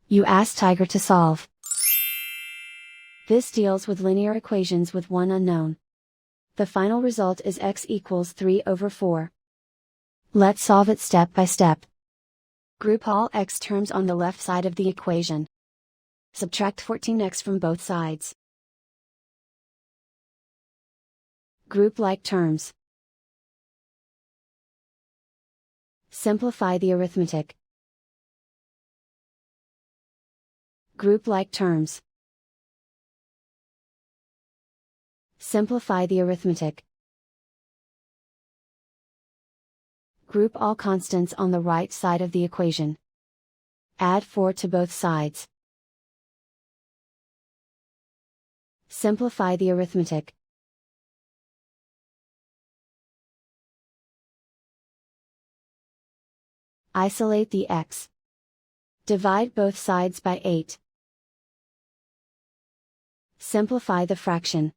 You ask Tiger to solve. This deals with linear equations with one unknown. The final result is x equals 3/4. Let's solve it step by step. Group all x terms on the left side of the equation. Subtract 14x from both sides. Group like terms. Simplify the arithmetic. Group like terms. Simplify the arithmetic. Group all constants on the right side of the equation. Add 4 to both sides. Simplify the arithmetic. Isolate the x. Divide both sides by 8. Simplify the fraction.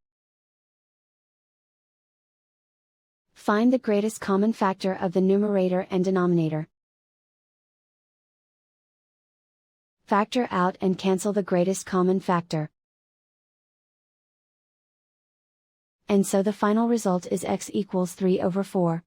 Find the greatest common factor of the numerator and denominator. Factor out and cancel the greatest common factor. And so the final result is x equals 3/4.